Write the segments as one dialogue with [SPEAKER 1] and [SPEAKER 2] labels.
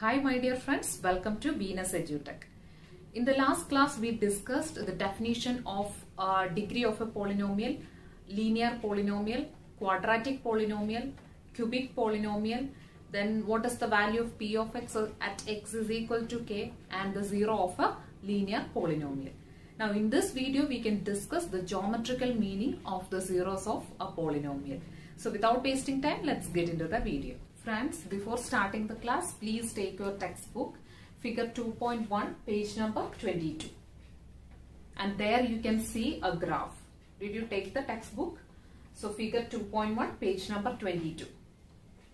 [SPEAKER 1] Hi my dear friends, welcome to Venus EduTech. In the last class we discussed the definition of degree of a polynomial, linear polynomial, quadratic polynomial, cubic polynomial, then what is the value of p of x at x is equal to k, and the zero of a linear polynomial. Now in this video we can discuss the geometrical meaning of the zeros of a polynomial. So without wasting time, let's get into the video. Friends, before starting the class, please take your textbook, figure 2.1, page number 22. And there you can see a graph. Did you take the textbook? So figure 2.1, page number 22.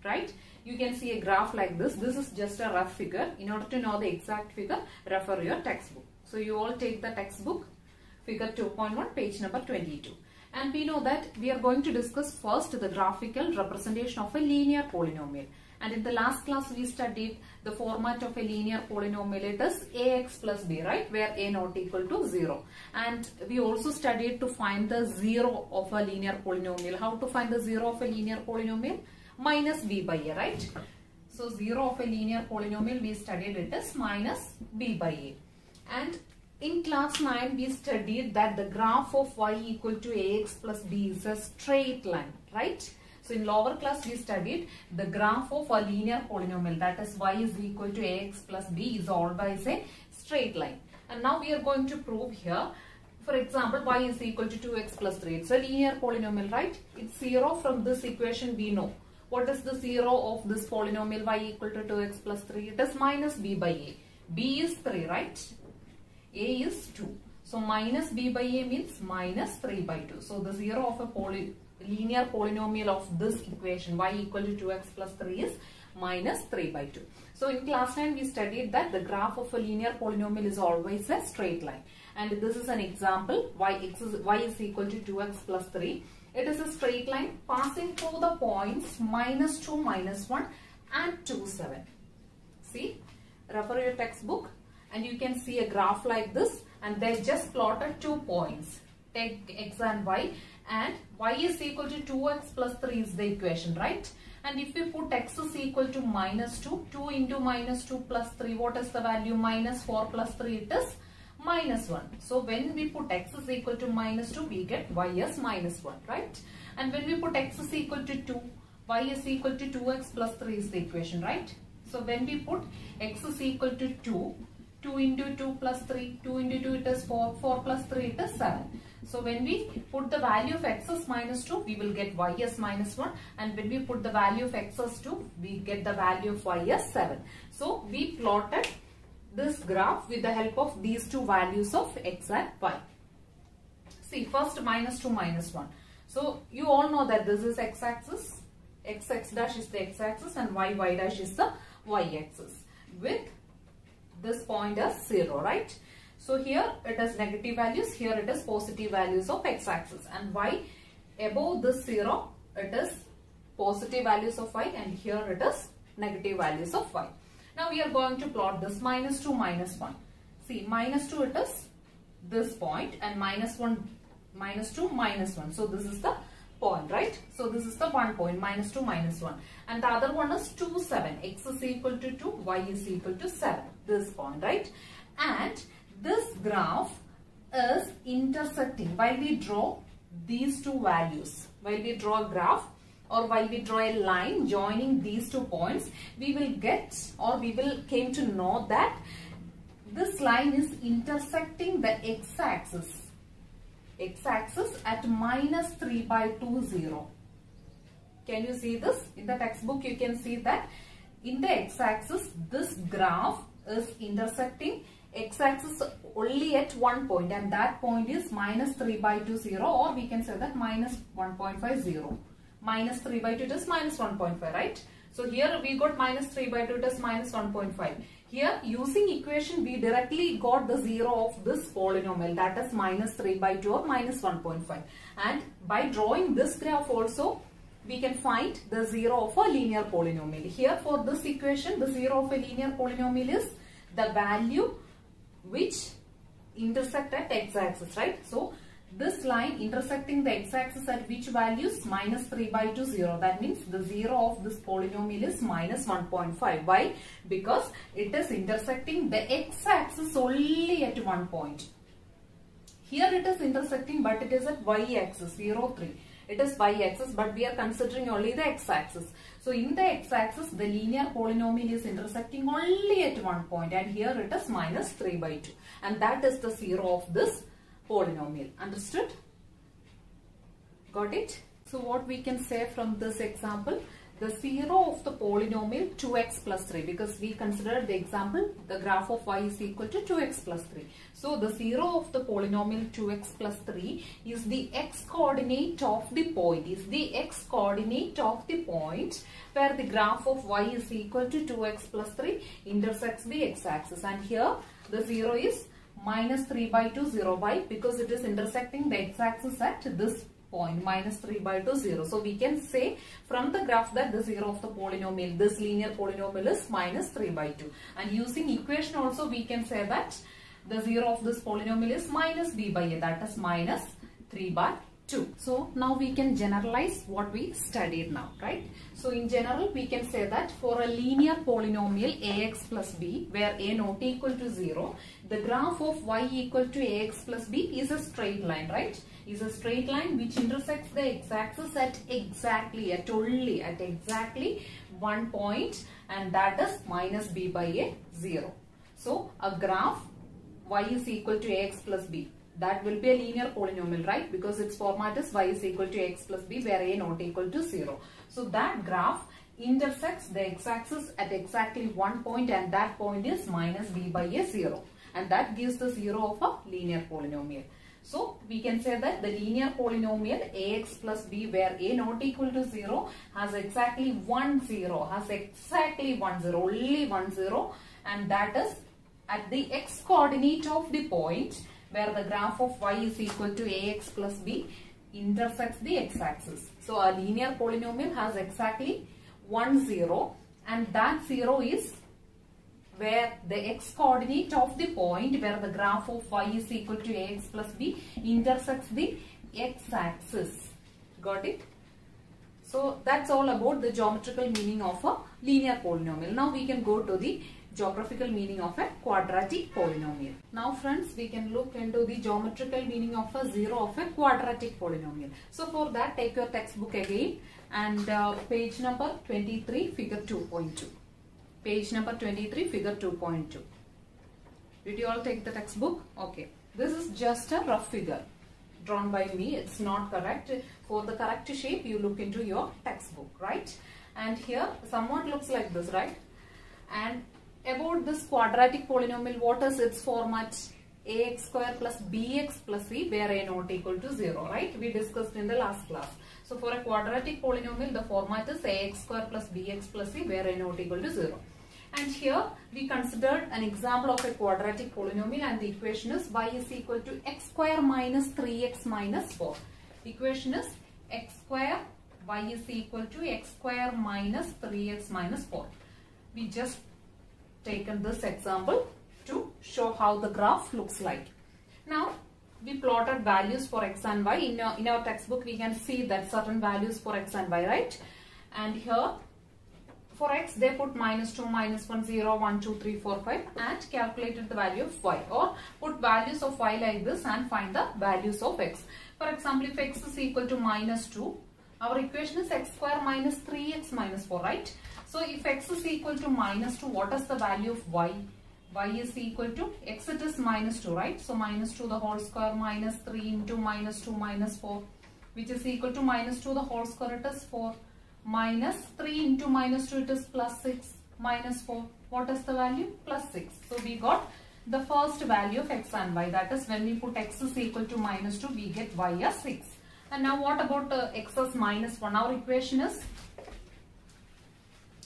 [SPEAKER 1] Right? You can see a graph like this. This is just a rough figure. In order to know the exact figure, refer your textbook. So you all take the textbook, figure 2.1, page number 22. And we know that we are going to discuss first the graphical representation of a linear polynomial. And in the last class we studied the format of a linear polynomial. It is ax plus b, right? Where a not equal to 0. And we also studied to find the zero of a linear polynomial. How to find the zero of a linear polynomial? Minus b by a, right? So zero of a linear polynomial we studied it is minus b by a. And in class 9, we studied that the graph of y equal to ax plus b is a straight line, right? So in lower class, we studied the graph of a linear polynomial, that is y is equal to ax plus b is always a straight line. And now we are going to prove here, for example, y is equal to 2x plus 3. It's a linear polynomial, right? It's 0 from this equation we know. What is the 0 of this polynomial y equal to 2x plus 3? It is minus b by a. b is 3, right? A is 2. So minus b by a means minus 3 by 2. So the zero of a linear polynomial of this equation y equal to 2x plus 3 is minus 3 by 2. So in class 9 we studied that the graph of a linear polynomial is always a straight line. And this is an example, y is equal to 2x plus 3. It is a straight line passing through the points minus 2, minus 1 and 2, 7. See, refer your textbook. And you can see a graph like this, and they just plotted 2 points. Take x and y is equal to 2x plus 3 is the equation, right? And if we put x is equal to minus 2, 2 into minus 2 plus 3, what is the value? Minus 4 plus 3, it is minus 1. So when we put x is equal to minus 2, we get y as minus 1, right? And when we put x is equal to 2, y is equal to 2x plus 3 is the equation, right? So when we put x is equal to 2, 2 into 2 plus 3, 2 into 2 it is 4, 4 plus 3 it is 7. So when we put the value of x as minus 2, we will get y as minus 1. And when we put the value of x as 2, we get the value of y as 7. So we plotted this graph with the help of these two values of x and y. See, first minus 2, minus 1. So you all know that this is x-axis. X dash is the x-axis and y dash is the y-axis. With this point as 0, right? So here it is negative values, here it is positive values of x-axis, and y above this 0 it is positive values of y, and here it is negative values of y. Now we are going to plot this minus 2, minus 1. See, minus 2 it is this point, and minus 1, minus 2, minus 1. So this is the point, right? So this is the 1 point, minus 2, minus 1. And the other one is 2, 7. X is equal to 2, y is equal to 7. This point, right? And this graph is intersecting. While we draw these two values, while we draw a graph or while we draw a line joining these 2 points, we will get, or we will came to know that this line is intersecting the x-axis. X-axis at minus 3 by 2, 0. Can you see this? In the textbook you can see that in the x-axis this graph is intersecting x-axis only at one point, and that point is minus 3 by 2, 0, or we can say that minus 1.5, 0. Minus 3 by 2 is minus 1.5, right? So here we got minus 3 by 2 is minus 1.5. Here using equation we directly got the 0 of this polynomial, that is minus 3 by 2 or minus 1.5. And by drawing this graph also we can find the 0 of a linear polynomial. Here for this equation the 0 of a linear polynomial is the value which intersect at x-axis, right? So this line intersecting the x-axis at which values? Minus 3 by 2, 0. That means the 0 of this polynomial is minus 1.5. Why? Because it is intersecting the x-axis only at one point. Here it is intersecting, but it is at y-axis, 0, 3. It is y-axis, but we are considering only the x-axis. So in the x-axis, the linear polynomial is intersecting only at one point, and here it is minus 3 by 2. And that is the 0 of this polynomial. Understood? Got it? So what we can say from this example? The 0 of the polynomial 2x plus 3, because we considered the example, the graph of y is equal to 2x plus 3. So the 0 of the polynomial 2x plus 3 is the x coordinate of the point, where the graph of y is equal to 2x plus 3 intersects the x-axis. And here the 0 is minus 3 by 2, 0 by, because it is intersecting the x-axis at this point, minus 3 by 2, 0. So we can say from the graph that the 0 of the polynomial, this linear polynomial, is minus 3 by 2. And using equation also we can say that the 0 of this polynomial is minus b by a, that is minus 3 by 2. So now we can generalize what we studied now, right? So in general we can say that for a linear polynomial ax plus b, where a not equal to 0, the graph of y equal to ax plus b is a straight line, right? Is a straight line which intersects the x-axis at exactly one point, and that is minus b by a, 0. So a graph y is equal to ax plus b, that will be a linear polynomial, right? Because its format is y is equal to x plus b, where a not equal to 0. So that graph intersects the x-axis at exactly one point, and that point is minus b by a, 0. And that gives the 0 of a linear polynomial. So we can say that the linear polynomial ax plus b, where a not equal to 0, has exactly one 0, only one 0, and that is at the x coordinate of the point where the graph of y is equal to ax plus b intersects the x-axis. So a linear polynomial has exactly one 0, and that 0 is where the x coordinate of the point where the graph of y is equal to ax plus b intersects the x-axis. Got it? So that's all about the geometrical meaning of a linear polynomial. Now we can go to the geographical meaning of a quadratic polynomial. Now friends, we can look into the geometrical meaning of a 0 of a quadratic polynomial. So for that, take your textbook again and page number 23, figure 2.2. Page number 23, figure 2.2. Did you all take the textbook? Okay. This is just a rough figure drawn by me. It's not correct. For the correct shape, you look into your textbook, right? And here, somewhat looks like this, right? And about this quadratic polynomial, what is its format? Ax square plus bx plus c, where a not equal to 0, right? We discussed in the last class. So for a quadratic polynomial, the format is ax square plus bx plus c, where a not equal to 0. And here we considered an example of a quadratic polynomial, and the equation is y is equal to x square minus 3x minus 4. Equation is x square, y is equal to x square minus 3x minus 4. We just taken this example to show how the graph looks like. Now we plotted values for x and y. In our textbook we can see that certain values for x and y, right? And here for x they put minus 2, minus 1, 0, 1, 2, 3, 4, 5 and calculated the value of y, or put values of y like this and find the values of x. For example, if x is equal to minus 2, our equation is x square minus 3x minus 4, right? So if x is equal to minus 2, what is the value of y? Y is equal to, x it is minus 2, right? So minus 2 the whole square minus 3 into minus 2 minus 4, which is equal to minus 2 the whole square, it is 4. Minus 3 into minus 2, it is plus 6, minus 4. What is the value? Plus 6. So we got the first value of x and y. That is, when we put x is equal to minus 2, we get y as 6. And now what about x as minus 1? Our equation is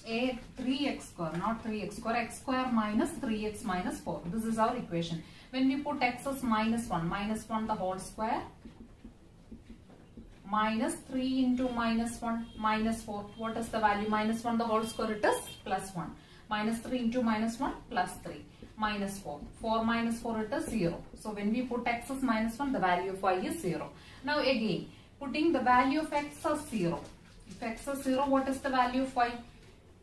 [SPEAKER 1] 3x square, not 3x square, x square minus 3x minus 4. This is our equation. When we put x as minus 1 the whole square, minus 3 into minus 1, minus 4. What is the value? Minus 1 the whole square, it is plus 1. Minus 3 into minus 1, plus 3. minus 4. 4 minus 4 it is 0. So when we put x as minus 1, the value of y is 0. Now again, putting the value of x as 0. If x is 0, what is the value of y?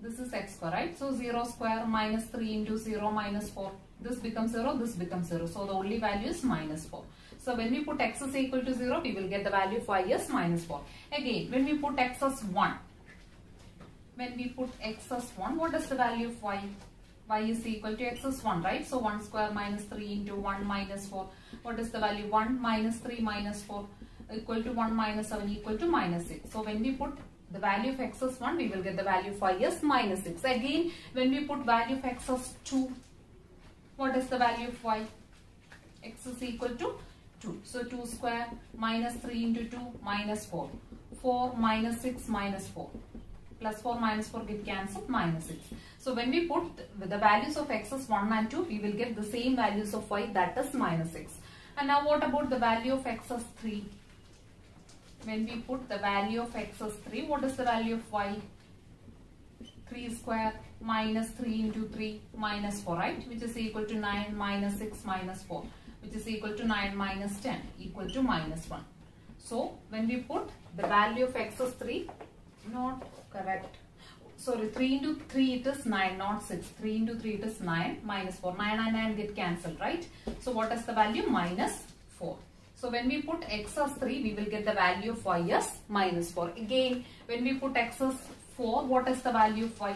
[SPEAKER 1] This is x square, right? So 0 square minus 3 into 0 minus 4. This becomes 0, this becomes 0. So the only value is minus 4. So when we put x is equal to 0, we will get the value of y as minus 4. Again, when we put x as 1. When we put x as 1, what is the value of y? Y is equal to x is 1, right? So 1 square minus 3 into 1 minus 4. What is the value? 1 minus 3 minus 4 equal to 1 minus 7 equal to minus 6. So when we put the value of x as 1, we will get the value of y as minus 6. Again, when we put value of x as 2, what is the value of y? X is equal to 2. So 2 square minus 3 into 2 minus 4. 4 minus 6 minus 4. Plus 4 minus 4 get cancelled, minus 6. So when we put the values of x as 1 and 2, we will get the same values of y, that is minus 6. And now what about the value of x as 3? When we put the value of x as 3, what is the value of y? 3 square minus 3 into 3 minus 4, right? Which is equal to 9 minus 6 minus 4. Which is equal to 9 minus 10 equal to minus 1. So when we put the value of x as 3, not correct. Sorry, 3 into 3 it is 9, not 6. 3 into 3 it is 9 minus 4. 9 and 9 get cancelled, right? So what is the value? Minus 4. So when we put x as 3, we will get the value of y as minus 4. Again, when we put x as 4, what is the value of y?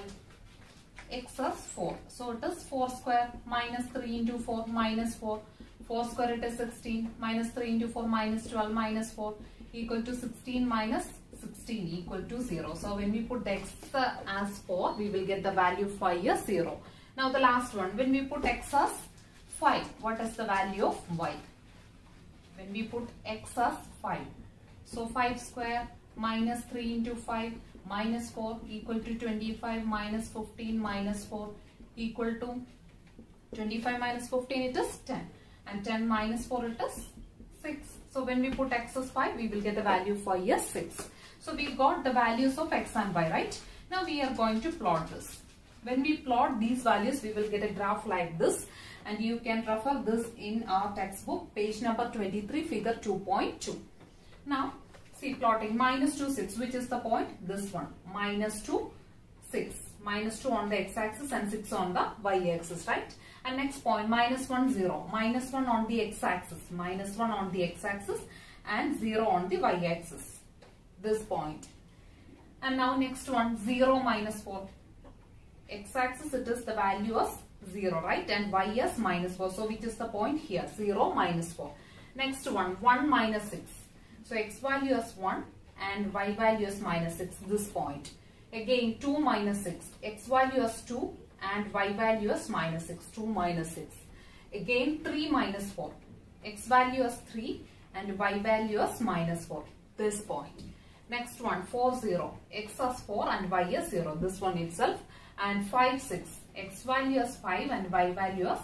[SPEAKER 1] X as 4. So it is 4 square minus 3 into 4 minus 4. 4 square it is 16 minus 3 into 4 minus 12 minus 4 equal to 16 minus 16 equal to 0. So when we put x as 4, we will get the value of y as 0. Now the last one, when we put x as 5, what is the value of y? When we put x as 5, so 5 square minus 3 into 5 minus 4 equal to 25 minus 15 minus 4 equal to 25 minus 15 it is 10 and 10 minus 4 it is 6. So when we put x as 5, we will get the value of y as 6. So we got the values of x and y, right? Now we are going to plot this. When we plot these values, we will get a graph like this, and you can refer this in our textbook, page number 23, figure 2.2. Now see, plotting minus 2, 6, which is the point? This one, minus 2, 6. Minus 2 on the x-axis and 6 on the y-axis, right? And next point, minus 1, 0. Minus 1 on the x-axis, minus 1 on the x-axis and 0 on the y-axis. This point. And now next one, 0 minus 4. X-axis it is the value as 0, right? And y as minus 4. So which is the point here? 0 minus 4. Next one, 1 minus 6. So x value as 1 and y value as minus 6. This point. Again 2 minus 6. X value as 2 and y value as minus 6. 2 minus 6. Again 3 minus 4. X value as 3 and y value as minus 4. This point. Next one, 4, 0. X as 4 and y as 0. This one itself. And 5, 6. X value as 5 and y value as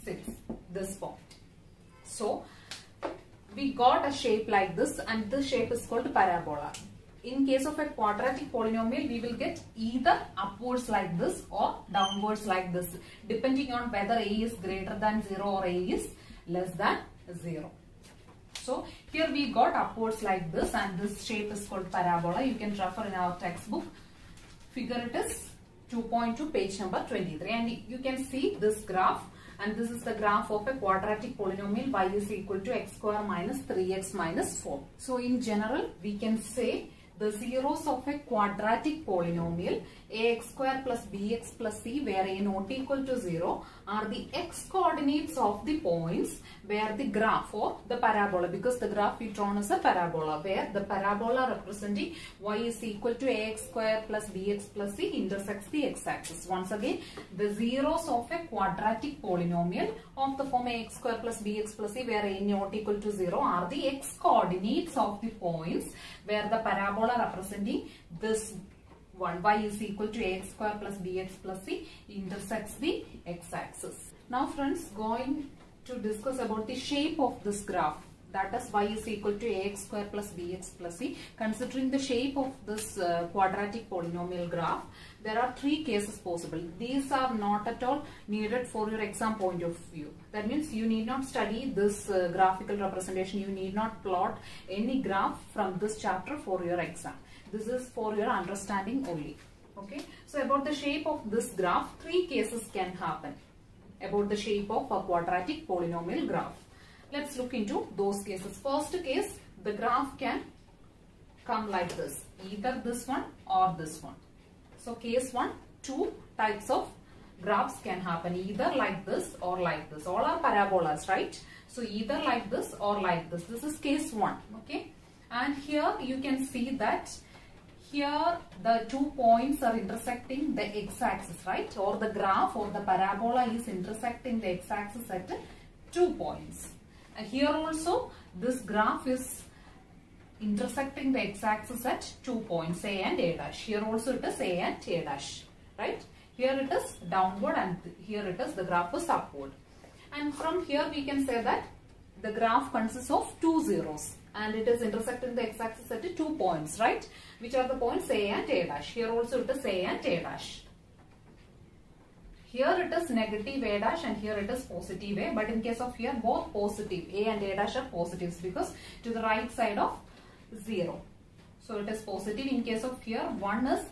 [SPEAKER 1] 6. This point. So, we got a shape like this, and this shape is called parabola. In case of a quadratic polynomial, we will get either upwards like this or downwards like this, depending on whether a is greater than 0 or a is less than 0. So here we got upwards like this, and this shape is called parabola. You can refer in our textbook. Figure it is 2.2, page number 23. And you can see this graph, and this is the graph of a quadratic polynomial y is equal to x square minus 3x minus 4. So in general, we can say the zeros of a quadratic polynomial ax square plus bx plus c, where a not equal to 0, are the x coordinates of the points where the graph or the parabola, because the graph we drawn as a parabola, where the parabola representing y is equal to ax square plus bx plus c intersects the x-axis. Once again, the zeros of a quadratic polynomial of the form ax square plus bx plus c, where a not equal to 0, are the x coordinates of the points where the parabola representing this one, y is equal to ax square plus bx plus c, intersects the x-axis. Now friends, going to discuss about the shape of this graph. that is y is equal to ax square plus bx plus c. Considering the shape of this quadratic polynomial graph, there are three cases possible. These are not at all needed for your exam point of view. That means you need not study this graphical representation. You need not plot any graph from this chapter for your exam. This is for your understanding only. Okay. So about the shape of this graph, three cases can happen about the shape of a quadratic polynomial graph. Let's look into those cases. First case, the graph can come like this, either this one or this one. So case 1, two types of graphs can happen, either like this or like this. All are parabolas, right? So either like this or like this. This is case 1, okay? And here you can see that here the 2 points are intersecting the x-axis, right? Or the graph or the parabola is intersecting the x-axis at 2 points. And here also this graph is intersecting the x-axis at 2 points, A and A dash. Here also it is A and A dash, right? Here it is downward and here it is, the graph is upward. And from here we can say that the graph consists of 2 zeros and it is intersecting the x-axis at 2 points, right? Which are the points A and A dash. Here also it is A and A dash. Here it is negative A dash and here it is positive A, but in case of here both positive, A and A dash are positives because to the right side of 0. So it is positive. In case of here, 1 is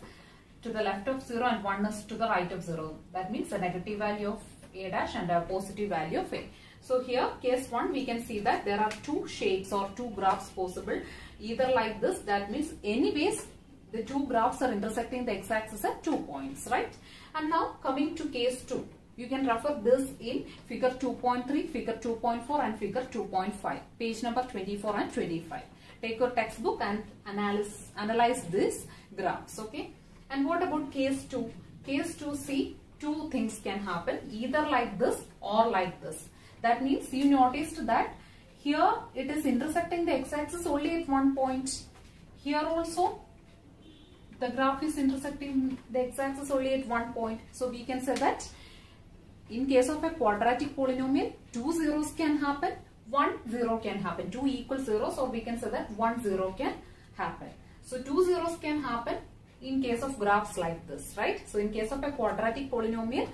[SPEAKER 1] to the left of 0 and 1 is to the right of 0. That means a negative value of A dash and a positive value of A. So here case 1 we can see that there are two shapes or two graphs possible, either like this, that means anyways the two graphs are intersecting the x-axis at 2 points, right? And now coming to case 2, you can refer this in figure 2.3, figure 2.4 and figure 2.5, page number 24 and 25. Take your textbook and analyze these graphs, okay? And what about case 2? Case 2, see, two things can happen, either like this or like this. That means you noticed that here it is intersecting the x-axis only at 1 point. Here also the graph is intersecting the x-axis only at 1 point. So we can say that in case of a quadratic polynomial, 2 zeros can happen, 1 zero can happen, 2 equal zeros, or we can say that 1 zero can happen. So 2 zeros can happen in case of graphs like this, right? So in case of a quadratic polynomial,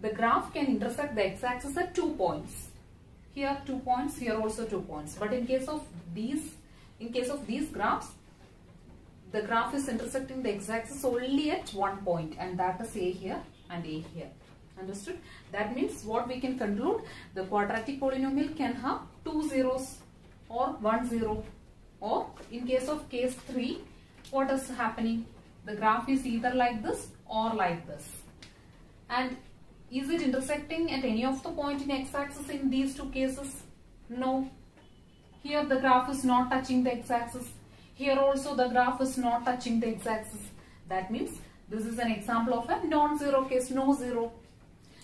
[SPEAKER 1] the graph can intersect the x-axis at 2 points. Here 2 points, here also 2 points. But in case of these graphs, the graph is intersecting the x-axis only at 1 point, and that is A here and A here. Understood? That means what we can conclude, the quadratic polynomial can have 2 zeros or 1 zero. Or in case of case 3, what is happening? The graph is either like this or like this. And is it intersecting at any of the point in x-axis in these two cases? No. Here the graph is not touching the x-axis. Here also the graph is not touching the x-axis. That means this is an example of a non-zero case, no zero.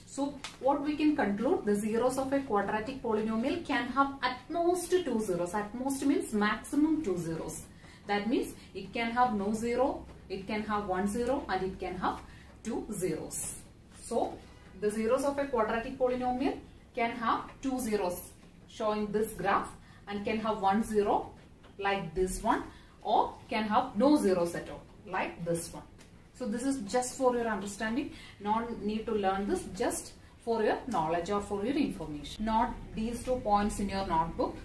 [SPEAKER 1] So what we can conclude, the zeros of a quadratic polynomial can have at most 2 zeros. At most means maximum 2 zeros. That means it can have no zero, it can have 1 zero and it can have 2 zeros. So the zeros of a quadratic polynomial can have 2 zeros showing this graph and can have 1 zero like this one, or can have no zeros at all like this one. So this is just for your understanding. No need to learn this, just for your knowledge or for your information. Note these 2 points in your notebook.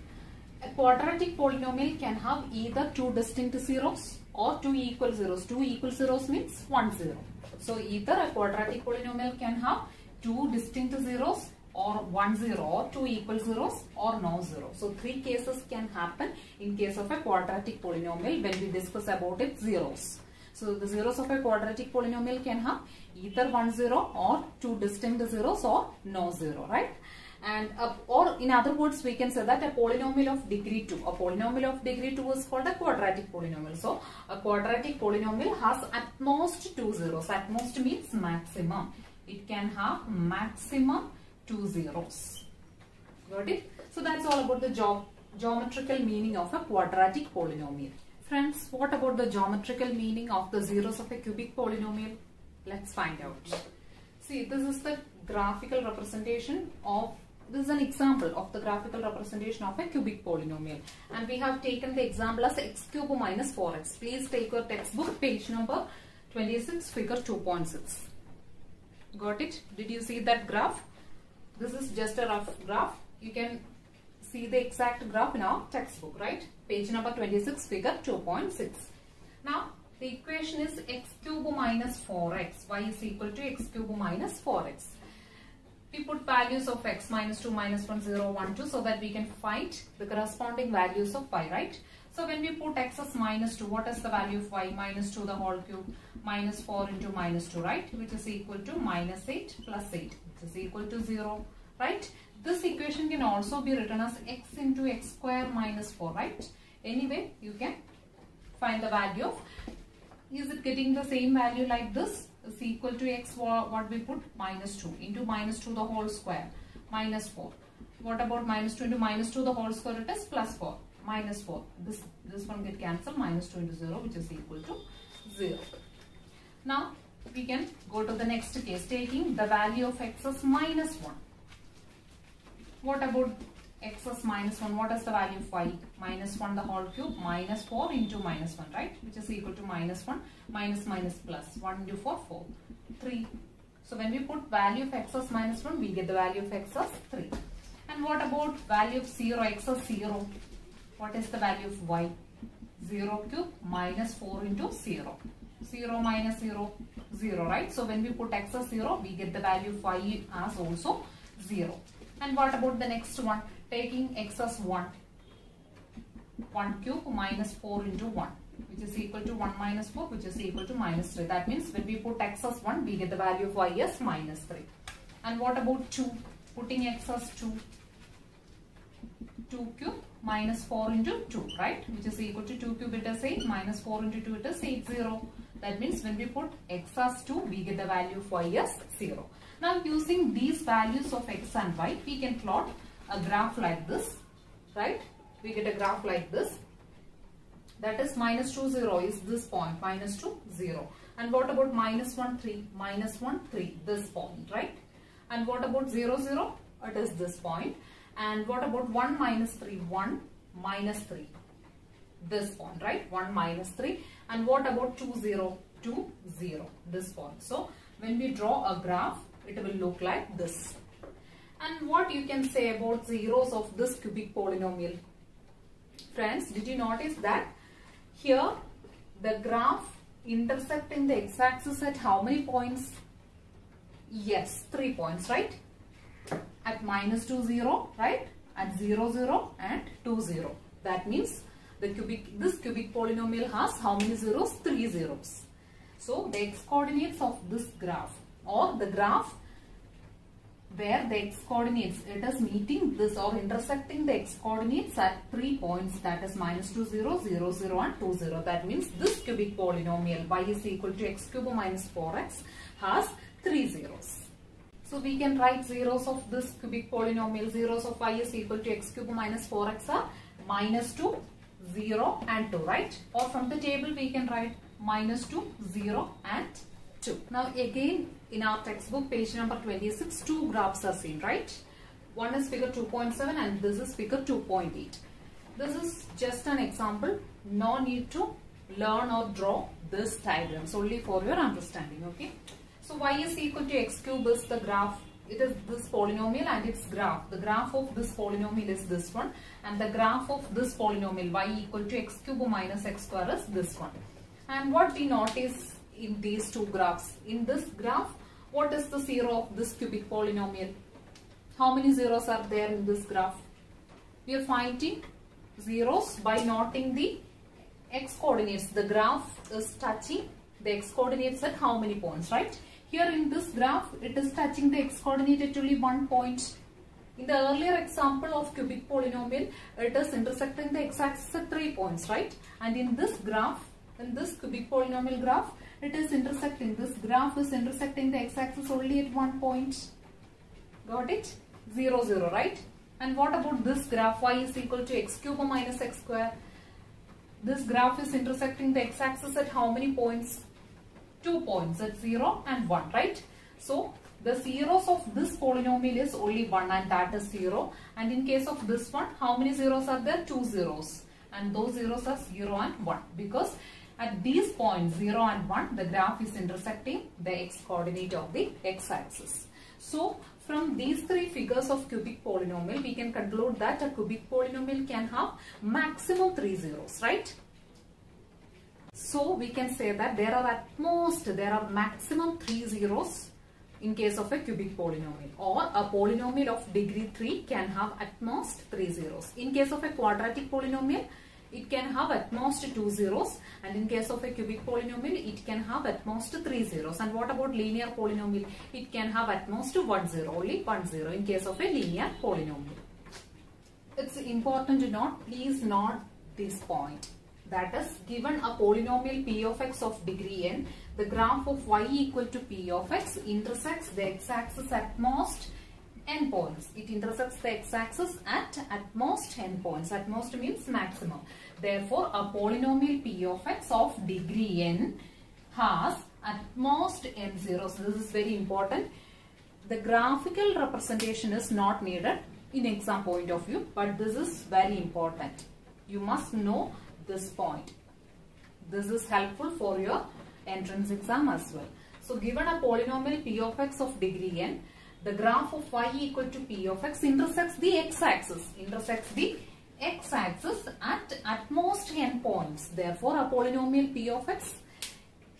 [SPEAKER 1] A quadratic polynomial can have either 2 distinct zeros or 2 equal zeros. 2 equal zeros means 1 zero. So either a quadratic polynomial can have 2 distinct zeros or 1 zero, or 2 equal zeros or no zero. So 3 cases can happen in case of a quadratic polynomial when we discuss about its zeros. So the zeros of a quadratic polynomial can have either 1 zero or 2 distinct zeros or no zero, right? And or in other words, we can say that a polynomial of degree 2. A polynomial of degree 2 is called a quadratic polynomial. So a quadratic polynomial has at most 2 zeros. At most means maximum. It can have maximum 2 zeros. Got it? So that's all about the geometrical meaning of a quadratic polynomial. Friends, what about the geometrical meaning of the zeros of a cubic polynomial? Let's find out. See, this is the graphical representation of this is an example of the graphical representation of a cubic polynomial. And we have taken the example as x cube minus 4x. Please take your textbook, page number 26, figure 2.6. Got it? Did you see that graph? This is just a rough graph. You can see the exact graph in our textbook, right? Page number 26, figure 2.6. Now, the equation is x cube minus 4x. Y is equal to x cube minus 4x. We put values of x minus 2, minus 1, 0, 1, 2 so that we can find the corresponding values of y, right? So when we put x as minus 2, what is the value of y? Minus 2 the whole cube, minus 4 into minus 2, right? Which is equal to minus 8 plus 8, which is equal to 0, right? This equation can also be written as x into x square minus 4, right? Anyway, you can find the value of, is it getting the same value like this? Is equal to x, what we put? Minus 2 into minus 2 the whole square, minus 4. What about minus 2 into minus 2 the whole square? It is plus 4, minus 4. This one get cancelled, minus 2 into 0, which is equal to 0. Now, we can go to the next case, taking the value of x as minus 1. What about x as minus 1? What is the value of y? Minus 1 the whole cube, minus 4 into minus 1, right? Which is equal to minus 1, minus minus plus. 1 into 4, 4, 3. So when we put value of x as minus 1, we get the value of x as 3. And what about value of 0, x as 0? What is the value of y? 0 cube minus 4 into 0. 0 minus 0, 0, right? So when we put x as 0, we get the value of y as also 0. And what about the next one? Taking x as 1. 1 cube minus 4 into 1, which is equal to 1 minus 4, which is equal to minus 3. That means when we put x as 1, we get the value of y as minus 3. And what about 2? Putting x as 2. 2 cube minus 4 into 2, right? Which is equal to 2 cube, it is 8, minus 4 into 2, it is 8, 0. That means when we put x as 2, we get the value of y as 0. Now using these values of x and y, we can plot a graph like this, right? We get a graph like this. That is minus 2, 0 is this point, minus 2, 0. And what about minus 1, 3, minus 1, 3, this point, right? And what about 0, 0? It is this point. And what about 1 minus 3, 1 minus 3, this point, right? 1 minus 3. And what about 2, 0, 2, 0, this point. So when we draw a graph, it will look like this. And what you can say about zeros of this cubic polynomial? Friends, did you notice that here the graph intersecting the x-axis at how many points? Yes, 3 points, right? At minus 2, 0, right? At 0, 0 and 2, 0. That means this cubic polynomial has how many zeros? 3 zeros. So the x-coordinates of this graph, or the graph where the x-coordinates, it is meeting this or intersecting the x-coordinates at 3 points, that is minus 2, 0, 0, 0 and 2, 0. That means this cubic polynomial y is equal to x cube minus 4x has 3 zeros. So we can write zeros of this cubic polynomial. Zeros of y is equal to x cube minus 4x are minus 2, 0 and 2, right? Or from the table we can write minus 2, 0 and 2. Now again in our textbook, page number 26, two graphs are seen, right? One is figure 2.7 and this is figure 2.8. This is just an example. No need to learn or draw this diagrams, only for your understanding, okay? So y is equal to x cube is the graph. It is this polynomial and its graph. The graph of this polynomial is this one. And the graph of this polynomial y equal to x cube minus x square is this one. And what we notice in these two graphs? In this graph, what is the zero of this cubic polynomial? How many zeros are there in this graph? We are finding zeros by noting the x-coordinates. The graph is touching the x-coordinates at how many points, right? Here in this graph, it is touching the x-coordinate at only 1 point. In the earlier example of cubic polynomial, it is intersecting the x-axis at 3 points, right? And in this graph, in this cubic polynomial graph, it is intersecting, this graph is intersecting the x-axis only at 1 point. Got it? 0, 0, right? And what about this graph? Y is equal to x cube minus x square. This graph is intersecting the x-axis at how many points? 2 points, at 0 and 1, right? So the zeros of this polynomial is only 1 and that is 0. And in case of this one, how many zeros are there? 2 zeros. And those zeros are 0 and 1. Because at these points 0 and 1, the graph is intersecting the x coordinate of the x-axis. So from these three figures of cubic polynomial, we can conclude that a cubic polynomial can have maximum 3 zeros, right? So we can say that there are maximum 3 zeros in case of a cubic polynomial, or a polynomial of degree 3 can have at most 3 zeros. In case of a quadratic polynomial, it can have at most 2 zeros, and in case of a cubic polynomial, it can have at most 3 zeros. And what about linear polynomial? It can have at most 1 zero, only 1 zero in case of a linear polynomial. It's important to note, please note this point. That is, given a polynomial p of x of degree n, the graph of y equal to p of x intersects the x-axis at most n points. It intersects the x-axis at most n points. At most means maximum. Therefore, a polynomial p of x of degree n has at most n zeros. This is very important. The graphical representation is not needed in exam point of view, but this is very important. You must know this point. This is helpful for your entrance exam as well. So given a polynomial p of x of degree n, the graph of y equal to p of x intersects the x-axis. At most n points. Therefore, a polynomial p of x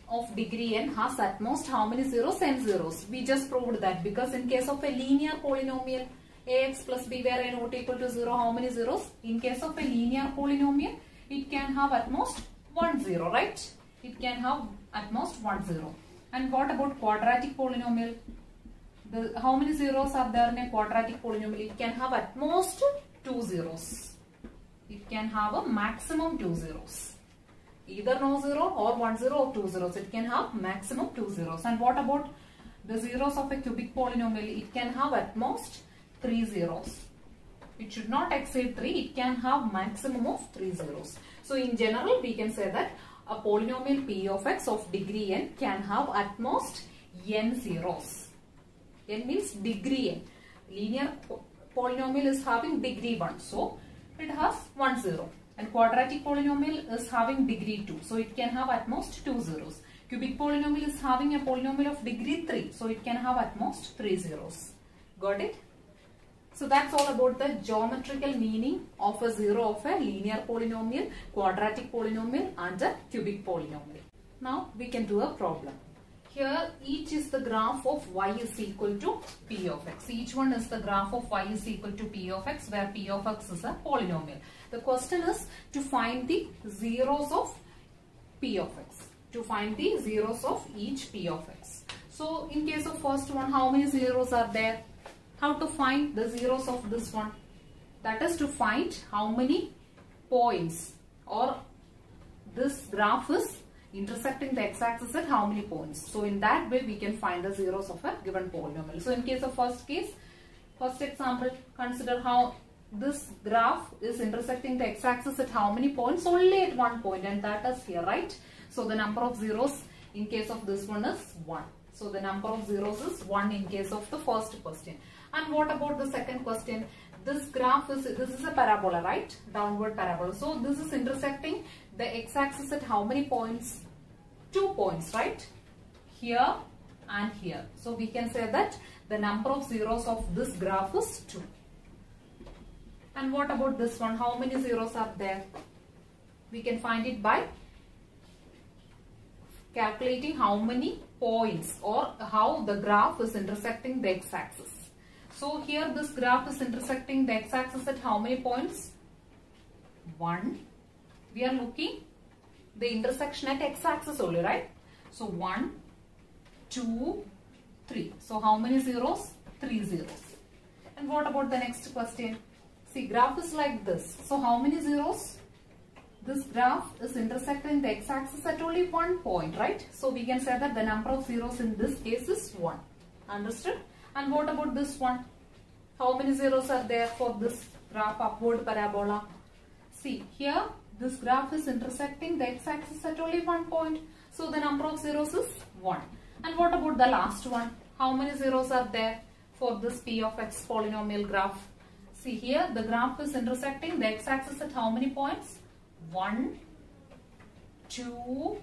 [SPEAKER 1] of degree n has at most how many zeros? N zeros. We just proved that, because in case of a linear polynomial ax plus b where n not equal to 0, how many zeros? In case of a linear polynomial, it can have at most 1 zero, right? It can have at most 1 zero. And what about quadratic polynomial? How many zeros are there in a quadratic polynomial? It can have at most 2 zeros. It can have a maximum 2 zeros. Either no zero or 1 zero or 2 zeros. It can have maximum 2 zeros. And what about the zeros of a cubic polynomial? It can have at most 3 zeros. It should not exceed 3. It can have maximum of 3 zeros. So in general, we can say that a polynomial p of x of degree n can have at most n zeros. N means degree n. Linear polynomial is having degree 1. So it has 1 zero. And quadratic polynomial is having degree 2. So it can have at most 2 zeros. Cubic polynomial is having a polynomial of degree 3. So it can have at most 3 zeros. Got it? So that's all about the geometrical meaning of a zero of a linear polynomial, quadratic polynomial and a cubic polynomial. Now we can do a problem. Here each is the graph of y is equal to p of x. Each one is the graph of y is equal to p of x, where p of x is a polynomial. The question is to find the zeros of p of x. To find the zeros of each p of x. So in case of first one, how many zeros are there? How to find the zeros of this one? That is to find how many points, or this graph is intersecting the x-axis at how many points. So in that way we can find the zeros of a given polynomial. So in case of first example, consider how this graph is intersecting the x-axis at how many points? Only at one point, and that is here, right? So the number of zeros in case of this one is 1. So the number of zeros is 1 in case of the first question. And what about the second question? This is a parabola, right? Downward parabola. So this is intersecting the x-axis at how many points? 2 points, right? Here and here. So we can say that the number of zeros of this graph is 2. And what about this one? How many zeros are there? We can find it by calculating how many points, or how the graph is intersecting the x-axis. So here this graph is intersecting the x-axis at how many points? 1. We are looking the intersection at x-axis only, right? So 1, 2, 3. So how many zeros? 3 zeros. And what about the next question? See, graph is like this. So how many zeros? This graph is intersecting the x-axis at only 1 point, right? So we can say that the number of zeros in this case is 1. Understood? And what about this one? How many zeros are there for this graph, upward parabola? See, here this graph is intersecting the x-axis at only 1 point. So the number of zeros is 1. And what about the last one? How many zeros are there for this p of x polynomial graph? See here, the graph is intersecting the x-axis at how many points? 1, 2,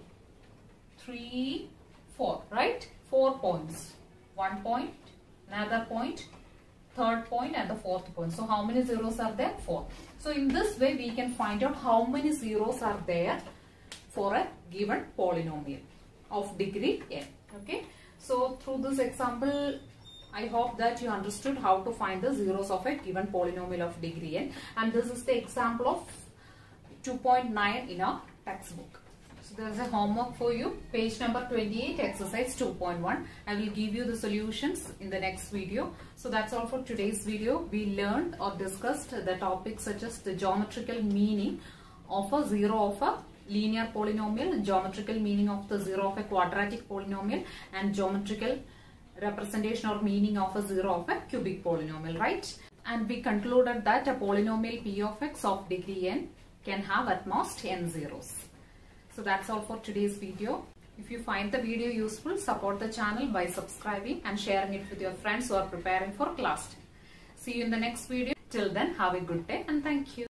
[SPEAKER 1] 3, 4, right? 4 points. 1 point, another point, third point and the fourth point. So how many zeros are there? 4. So in this way we can find out how many zeros are there for a given polynomial of degree n. Okay. So through this example, I hope that you understood how to find the zeros of a given polynomial of degree n, and this is the example of 2.9 in our textbook. So there is a homework for you, page number 28, exercise 2.1. I will give you the solutions in the next video. So that's all for today's video. We learned or discussed the topics such as the geometrical meaning of a zero of a linear polynomial, geometrical meaning of the zero of a quadratic polynomial, and geometrical representation or meaning of a zero of a cubic polynomial, right? And we concluded that a polynomial p of x of degree n can have at most n zeros. So that's all for today's video. If you find the video useful, support the channel by subscribing and sharing it with your friends who are preparing for class 10. See you in the next video. Till then, have a good day and thank you.